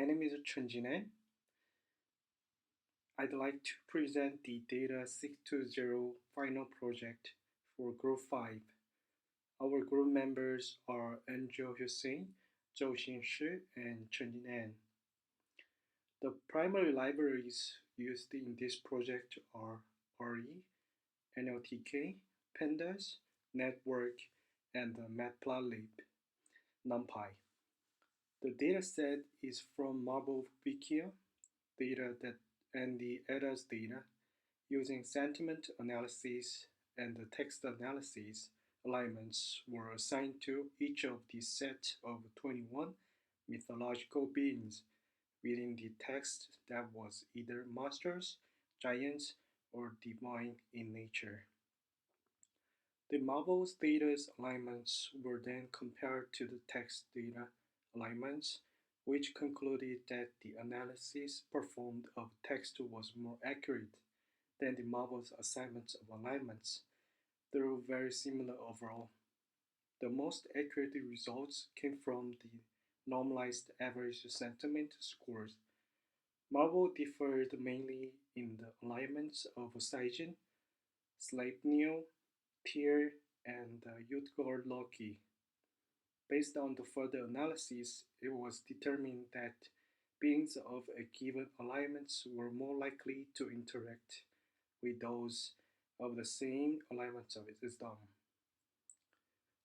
My name is Chunjin. I'd like to present the DATA620 final project for Group 5. Our group members are Anjo Hussein, Zhou Xinshi, and Chunjin An. The primary libraries used in this project are RE, NLTK, Pandas, Network, and Matplotlib, NumPy. The dataset is from Marble Wikia data and the ADAS data using sentiment analysis and the text analysis. Alignments were assigned to each of the set of 21 mythological beings within the text that was either monsters, giants, or divine in nature. The Marvel's data's alignments were then compared to the text data alignments, which concluded that the analysis performed of text was more accurate than the Marvel's assignments of alignments. They were very similar overall. The most accurate results came from the normalized average sentiment scores. Marvel differed mainly in the alignments of Seigen, Sleipnir, Tyr, and Utgard Loki. Based on the further analysis, it was determined that beings of a given alignment were more likely to interact with those of the same alignment of wisdom.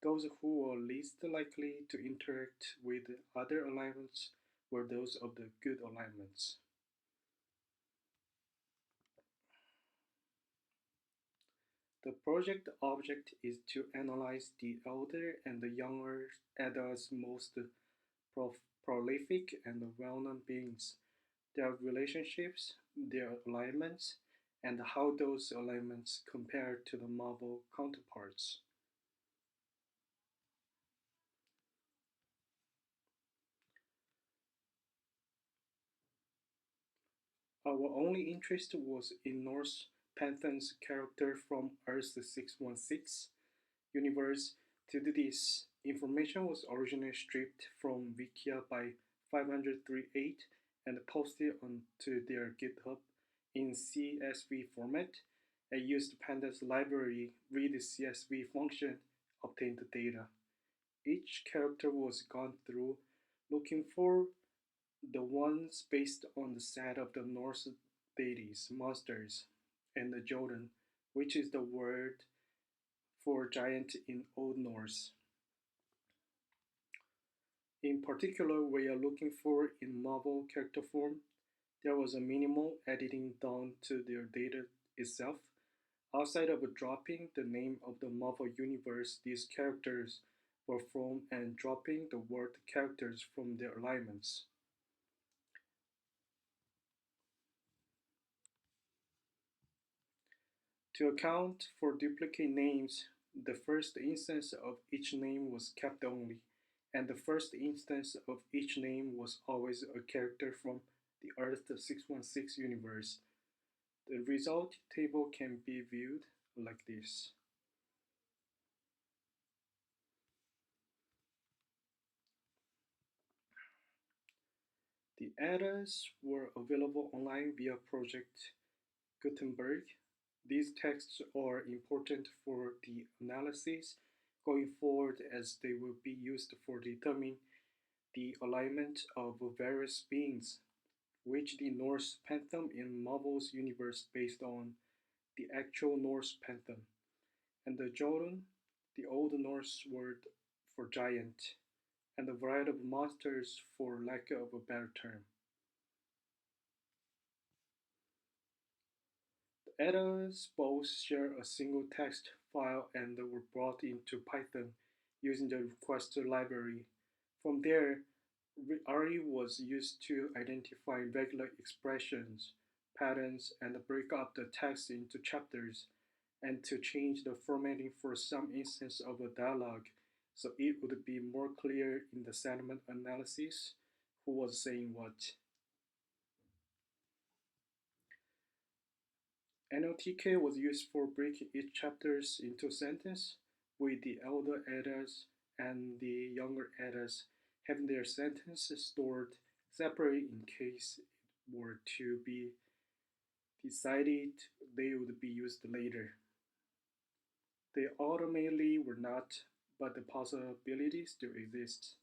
Those who were least likely to interact with other alignments were those of the good alignments. The project object is to analyze the elder and the younger Edda's most prolific and well-known beings, their relationships, their alignments, and how those alignments compare to the Marvel counterparts. Our only interest was in Norse Pantheon's character from Earth 616 universe. To do this, information was originally stripped from Wikia by 538 and posted onto their GitHub in CSV format. I used Pandas library read CSV function obtained the data. Each character was gone through looking for the ones based on the set of the Norse deities, monsters, and the Jotun, which is the word for giant in Old Norse. In particular, we are looking for in Marvel character form, there was a minimal editing done to their data itself. Outside of dropping the name of the Marvel universe these characters were from and dropping the word characters from their alignments. To account for duplicate names, the first instance of each name was kept only, and the first instance of each name was always a character from the Earth 616 universe. The result table can be viewed like this. The errors were available online via Project Gutenberg. These texts are important for the analysis going forward as they will be used for determining the alignment of various beings, which the Norse pantheon in Marvel's universe based on the actual Norse pantheon, and the Jotun, the Old Norse word for giant, and a variety of monsters for lack of a better term. The editors both share a single text file and were brought into Python using the requester library. From there, RE was used to identify regular expressions, patterns, and break up the text into chapters, and to change the formatting for some instance of a dialogue so it would be more clear in the sentiment analysis who was saying what. NLTK was used for breaking each chapters into a sentence, with the elder Eddas and the younger Eddas having their sentences stored separate in case it were to be decided they would be used later. They ultimately were not, but the possibility still exists.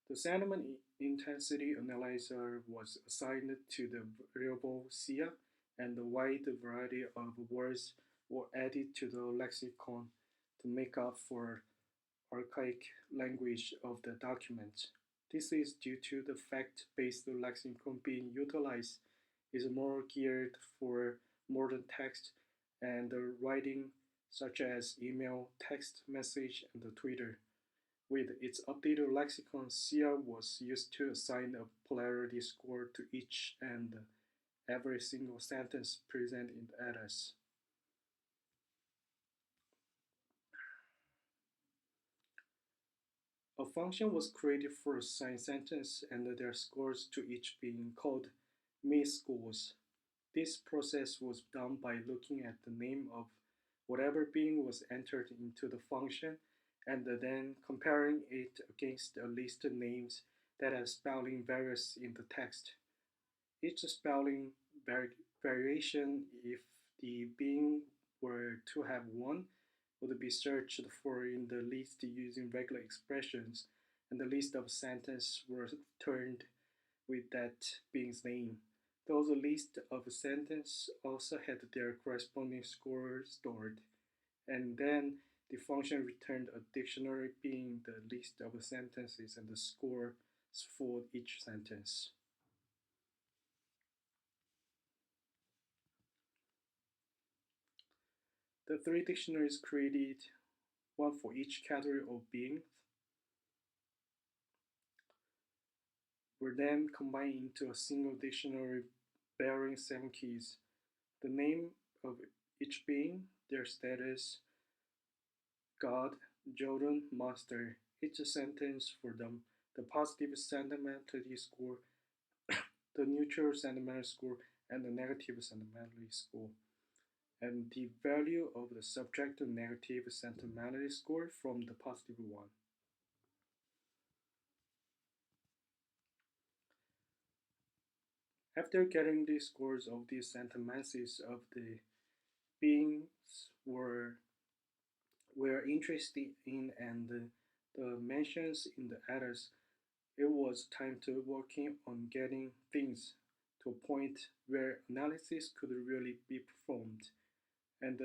The sentiment intensity analyzer was assigned to the variable sia, and a wide variety of words were added to the lexicon to make up for archaic language of the document. This is due to the fact-based lexicon being utilized is more geared for modern text and writing such as email, text message, and Twitter. With its updated lexicon, SIA was used to assign a polarity score to each and every single sentence present in the atlas. A function was created for assigned sentence and their scores to each being called scores. This process was done by looking at the name of whatever being was entered into the function and then comparing it against a list of names that have spelling variants in the text. Each spelling variation, if the being were to have one, would be searched for in the list using regular expressions, and the list of sentences were returned with that being's name. Those lists of sentences also had their corresponding score stored, and then the function returned a dictionary being the list of sentences and the scores for each sentence. The three dictionaries created, one for each category of beings, were then combined into a single dictionary bearing seven keys: the name of each being, their status, God, Jordan, Master, each sentence for them, the positive sentimentality score, the neutral sentimentality score, and the negative sentimentality score, and the value of the subtracted negative sentimentality score from the positive one. After getting the scores of the sentimentalities of the beings were interested in and the mentions in the others, it was time to working on getting things to a point where analysis could really be performed, and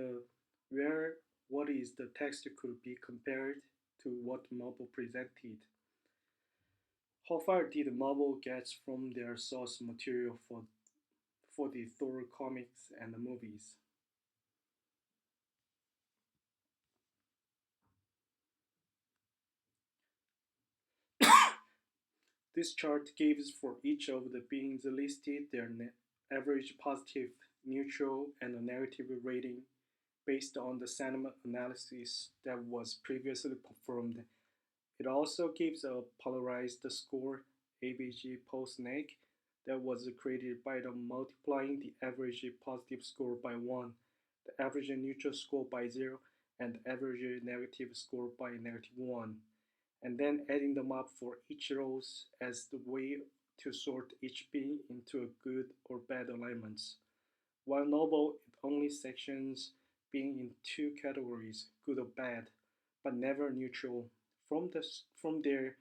where what is the text could be compared to what Marvel presented. How far did Marvel get from their source material for the Thor comics and the movies? This chart gives for each of the beings listed their average positive, neutral, and negative rating based on the sentiment analysis that was previously performed. It also gives a polarized score, ABG post-neg, that was created by the multiplying the average positive score by 1, the average neutral score by 0, and the average negative score by negative 1, and then adding them up for each rows as the way to sort each being into a good or bad alignments. While noble, it only sections being in two categories, good or bad, but never neutral. From there,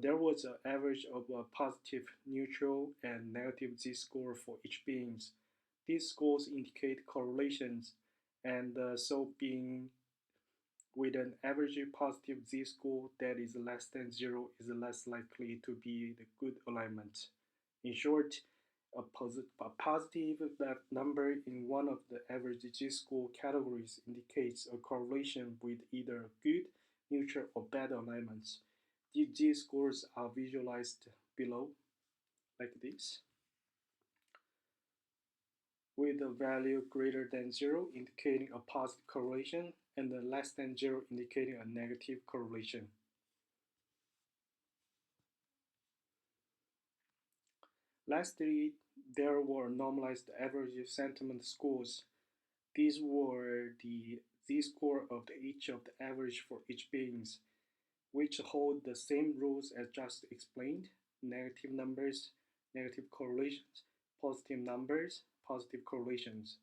there was an average of a positive, neutral, and negative z-score for each beings. These scores indicate correlations, and so being with an average positive z-score that is less than 0 is less likely to be the good alignment. In short, a positive number in one of the average z-score categories indicates a correlation with either good, neutral, or bad alignments. These z-scores are visualized below, like this, with a value greater than 0 indicating a positive correlation and less than 0 indicating a negative correlation. Lastly, there were normalized average sentiment scores. These were the z-score of each of the average for each beings, which hold the same rules as just explained: negative numbers, negative correlations; positive numbers, positive correlations.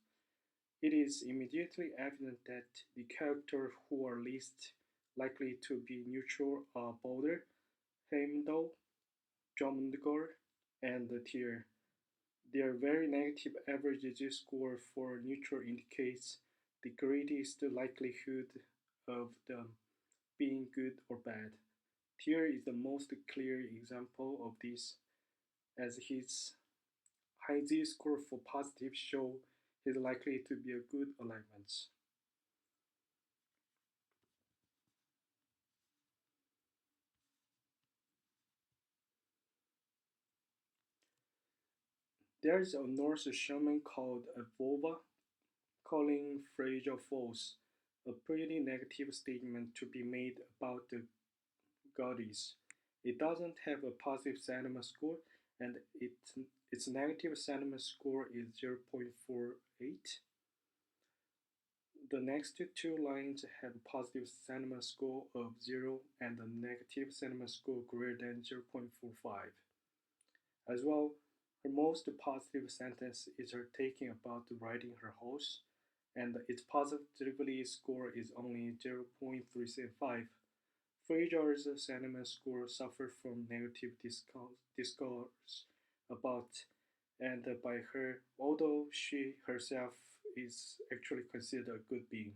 It is immediately evident that the characters who are least likely to be neutral are Boulder, Heimdall, Jomdgård, and Tyr. Their very negative average z-score for neutral indicates the greatest likelihood of them being good or bad. Tyr is the most clear example of this, as his high z-score for positive show is likely to be a good alignment. There is a Norse shaman called a Vova calling Frasier false, a pretty negative statement to be made about the goddess. It doesn't have a positive cinema score, and its negative cinema score is 0.48. The next two lines have a positive cinema score of 0 and a negative cinema score greater than 0.45. As well, her most positive sentence is her taking about riding her horse, and its positivity score is only 0.375. Fraser's cinema score suffered from negative discourse about and by her, although she herself is actually considered a good being.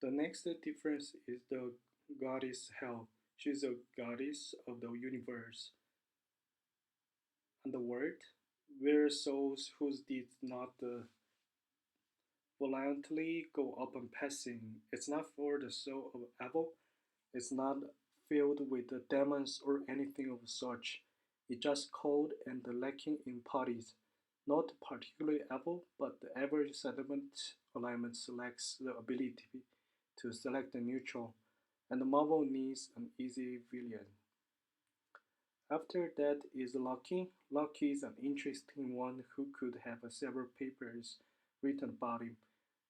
The next difference is the goddess Hel. She is a goddess of the universe and the world, where souls whose deeds not violently go up and passing. It's not for the soul of evil. It's not filled with demons or anything of such. It's just cold and lacking in parties. Not particularly evil, but the average sediment alignment lacks the ability to select the neutral, and the Marvel needs an easy villain. After that is Lucky. Lucky is an interesting one who could have several papers written about him.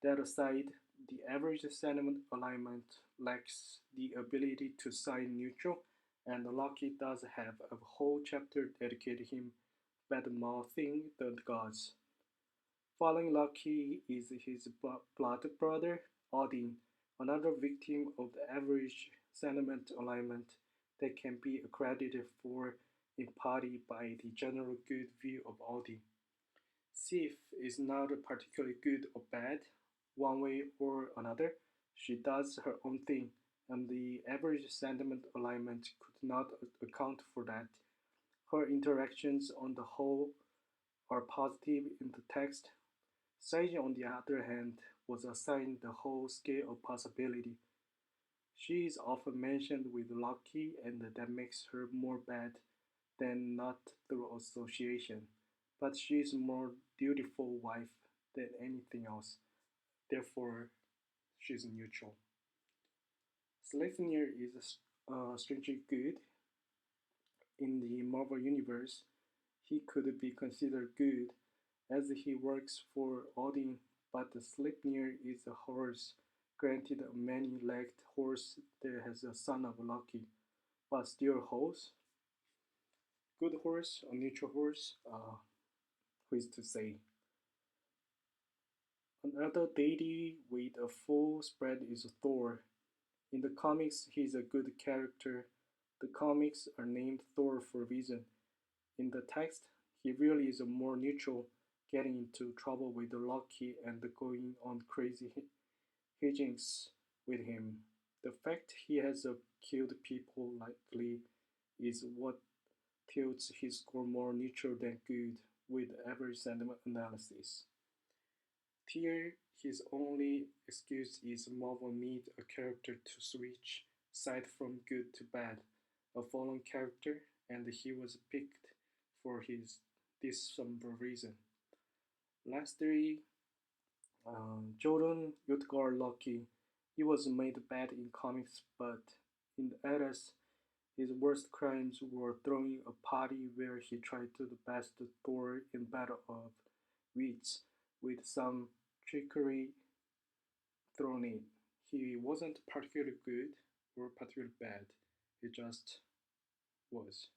That aside, the average sentiment alignment lacks the ability to sign neutral, and Lucky does have a whole chapter dedicated to him bad mouthing the gods. Following Lucky is his blood brother, Odin, another victim of the average sentiment alignment that can be accredited for in party by the general good view of Odin. Sif is not particularly good or bad, one way or another. She does her own thing, and the average sentiment alignment could not account for that. Her interactions on the whole are positive in the text. Sage, on the other hand, was assigned the whole scale of possibility. She is often mentioned with Lucky, and that makes her more bad than not through association. But she is a more dutiful wife than anything else. Therefore, she is neutral. Sleipnir is strangely good. In the Marvel Universe, he could be considered good as he works for Odin, but Sleipnir is a horse, granted a many-legged horse that has a son of Loki, but still a horse. Good horse, a neutral horse, who is to say? Another deity with a full spread is Thor. In the comics, he is a good character. The comics are named Thor for a reason. In the text, he really is a more neutral, getting into trouble with Loki and going on crazy hijinks with him. The fact he has killed people likely is what tilts his score more neutral than good with average sentiment analysis. Here, his only excuse is Marvel need a character to switch side from good to bad, a fallen character, and he was picked for his this somber reason. Lastly, Jordan Yutgar Lucky. He was made bad in comics, but in the Eras, his worst crimes were throwing a party where he tried to the best Thor in Battle of wits with some trickery thrown in. He wasn't particularly good or particularly bad. He just was.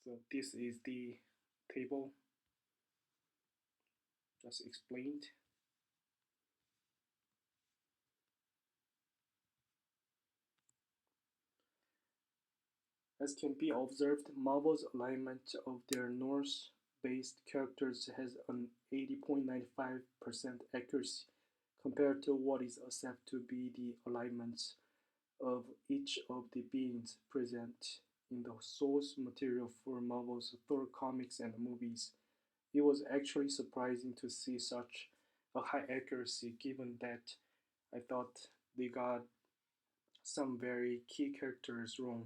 So this is the table just explained. As can be observed, Marvel's alignment of their Norse-based characters has an 80.95% accuracy compared to what is accepted to be the alignments of each of the beings present in the source material for Marvel's Thor comics and movies. It was actually surprising to see such a high accuracy given that I thought they got some very key characters wrong.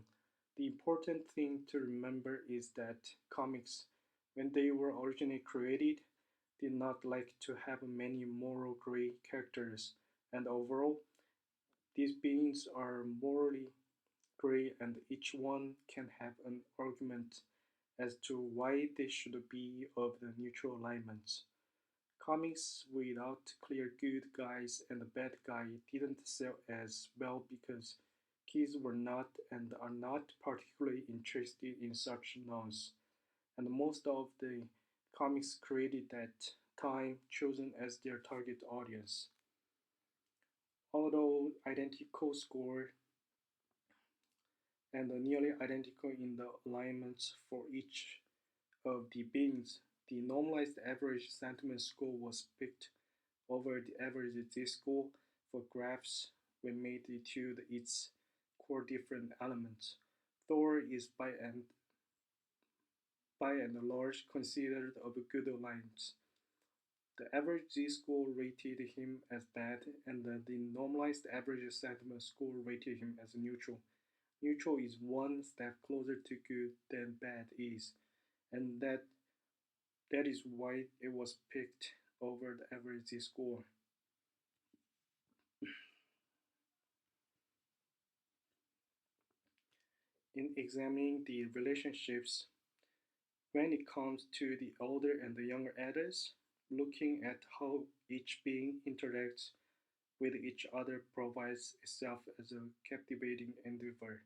The important thing to remember is that comics, when they were originally created, did not like to have many moral gray characters, and overall, these beings are morally gray, and each one can have an argument as to why they should be of the neutral alignments. Comics without clear good guys and bad guy didn't sell as well because kids were not and are not particularly interested in such nouns, and most of the comics created that time chosen as their target audience. Although identical score and nearly identical in the alignments for each of the beings, the normalized average sentiment score was picked over the average z-score for graphs when made to its core different elements. Thor is by and large considered of good alliance. The average z-score rated him as bad, and the normalized average sentiment score rated him as neutral. Neutral is one step closer to good than bad is, and that is why it was picked over the average z-score. In examining the relationships when it comes to the older and the younger adults, looking at how each being interacts with each other provides itself as a captivating endeavor.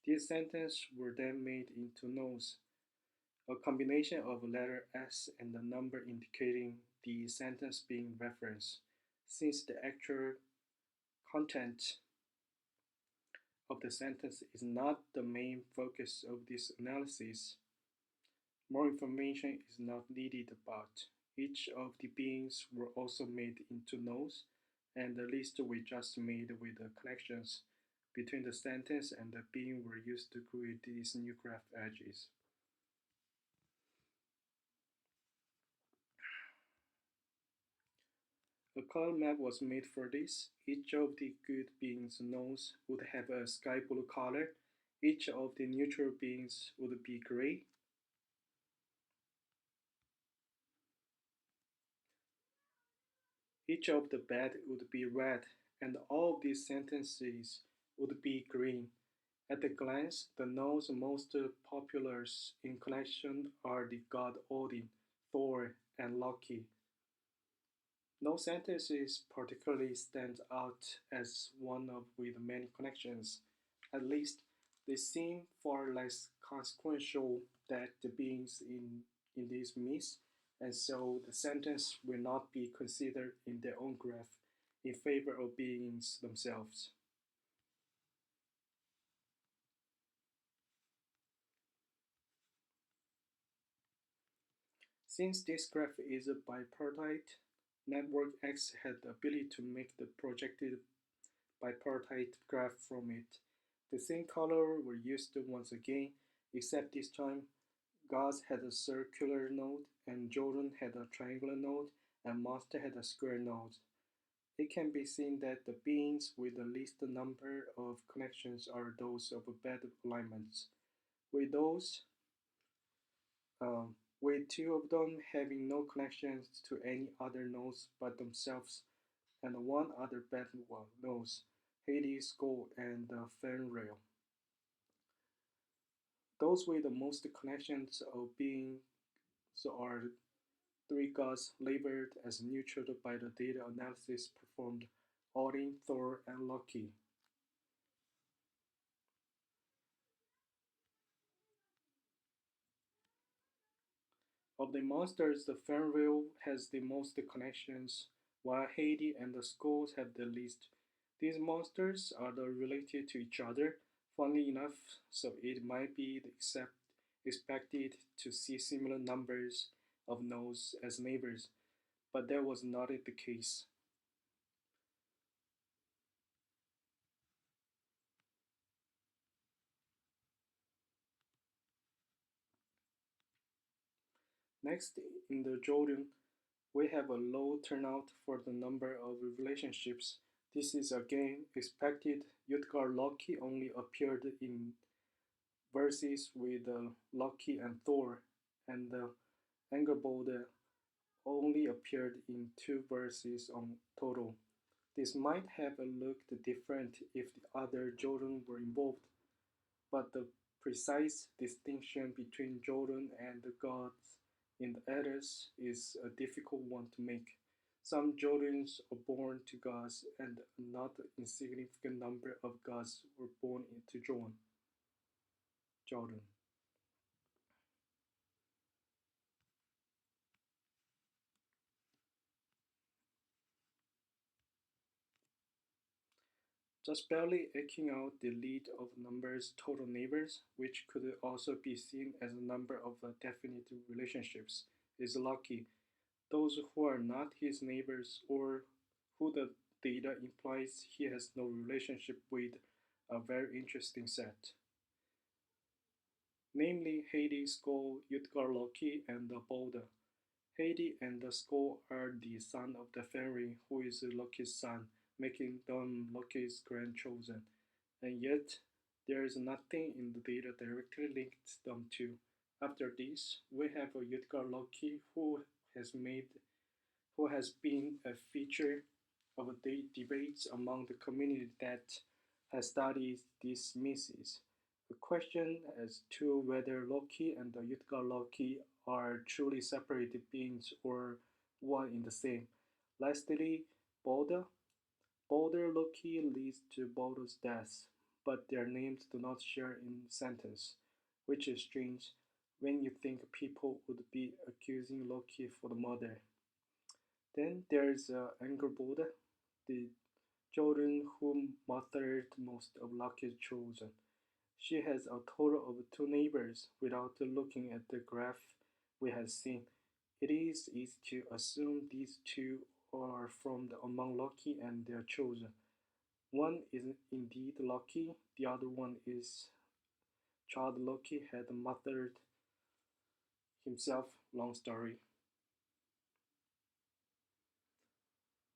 These sentences were then made into notes, a combination of letter S and the number indicating the sentence being referenced. Since the actual content of the sentence is not the main focus of this analysis, more information is not needed about. Each of the beings were also made into nodes, and the list we just made with the connections between the sentence and the being were used to create these new graph edges. A color map was made for this. Each of the good beings' nodes would have a sky blue color. Each of the neutral beings would be gray. Each of the bad would be red, and all of these sentences would be green. At a glance, the nodes most popular in collection are the god Odin, Thor, and Loki. No sentence particularly stands out as one of with many connections. At least they seem far less consequential than the beings in this myth, and so the sentence will not be considered in their own graph in favor of beings themselves. Since this graph is a bipartite, Network X had the ability to make the projected bipartite graph from it. The same color were used once again, except this time Gauss had a circular node, and Jordan had a triangular node, and Master had a square node. It can be seen that the beings with the least number of connections are those of bad alignments, with those with two of them having no connections to any other nodes but themselves, and one other bad one nodes, Hades, Skull, and Fenrir. Those with the most connections of beings are three gods labeled as neutral by the data analysis performed: Odin, Thor, and Loki. Of the monsters, the Fenrir has the most connections, while Hades and the Skulls have the least. These monsters are related to each other, funnily enough, so it might be expected to see similar numbers of nodes as neighbors, but that was not the case. Next, in the Jordan, we have a low turnout for the number of relationships. This is again expected. Utgar Loki only appeared in verses with Loki and Thor, and Angerbold only appeared in two verses on total. This might have looked different if the other Jordan were involved, but the precise distinction between Jordan and the gods in the Eddas is a difficult one to make. Some Jordans are born to gods, and not an insignificant number of gods were born into Jordan. Just barely eking out the lead of numbers total neighbors, which could also be seen as a number of definite relationships, is lucky. Those who are not his neighbors or who the data implies he has no relationship with a very interesting set. Namely Hades, Skull, Utgar Loki, and the Boulder. Hades and the Skull are the son of the Fenrir, who is Loki's son, making them Loki's grandchildren, and yet there is nothing in the data directly linked them to. After this, we have a Utgar Loki has made who has been a feature of the debates among the community that has studied these species. The question as to whether Loki and the Utgar Loki are truly separated beings or one in the same. Lastly, Balder. Balder Loki leads to Balder's death, but their names do not share in sentence, which is strange when you think people would be accusing Loki for the murder. Then there's Angerboda, the children whom mothered most of Lucky's children. She has a total of two neighbors. Without looking at the graph we have seen, it is easy to assume these two are from among Loki and their children. One is indeed Loki, the other one is child Loki had mothered himself. Long story.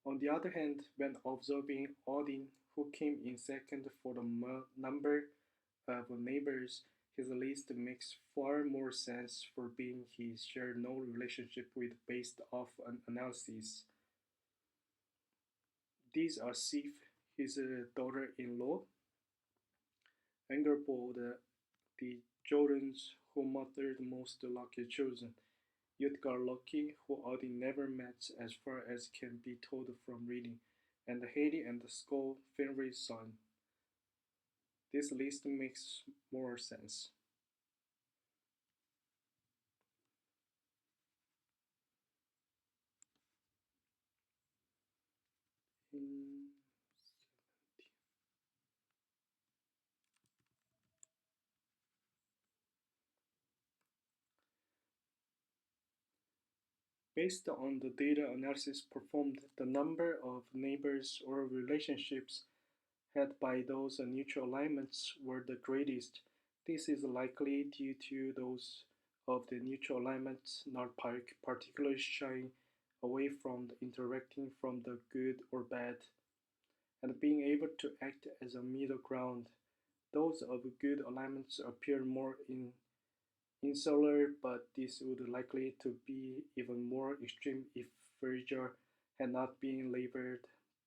On the other hand, when observing Odin, who came in second for the number of neighbors, his list makes far more sense for being he shared no relationship with based off an analysis. These are Sif, his daughter-in-law, Angerbold, the Jordans who mothered most lucky children, Utgar Loki, who Odin never met as far as can be told from reading, and Hades and the Skull Fenrir's son. This list makes more sense. In Based on the data analysis performed, the number of neighbors or relationships had by those neutral alignments were the greatest. This is likely due to those of the neutral alignments not particularly shying away from the interacting from the good or bad and being able to act as a middle ground. Those of good alignments appear more insular, but this would likely to be even more extreme if Frasier had not been labeled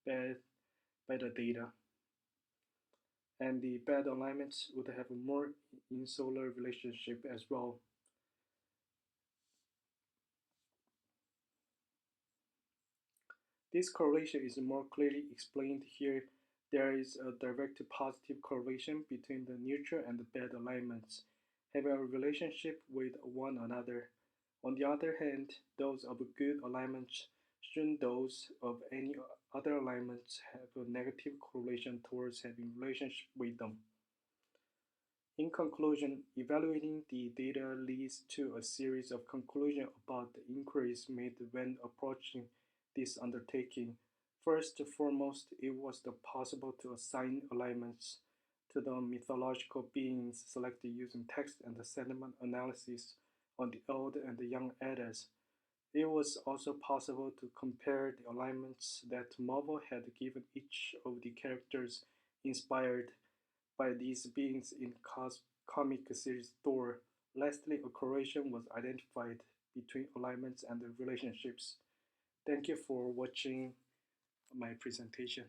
bad by the data. and the bad alignments would have a more insular relationship as well. This correlation is more clearly explained here. There is a direct positive correlation between the neutral and the bad alignments having a relationship with one another. On the other hand, those of good alignments shouldn't those of any other alignments have a negative correlation towards having relationship with them. In conclusion, evaluating the data leads to a series of conclusions about the inquiries made when approaching this undertaking. First and foremost, it was possible to assign alignments to the mythological beings selected using text and the sentiment analysis on the old and the young Eddas. It was also possible to compare the alignments that Marvel had given each of the characters inspired by these beings in comic series Thor. Lastly, a correlation was identified between alignments and the relationships. Thank you for watching my presentation.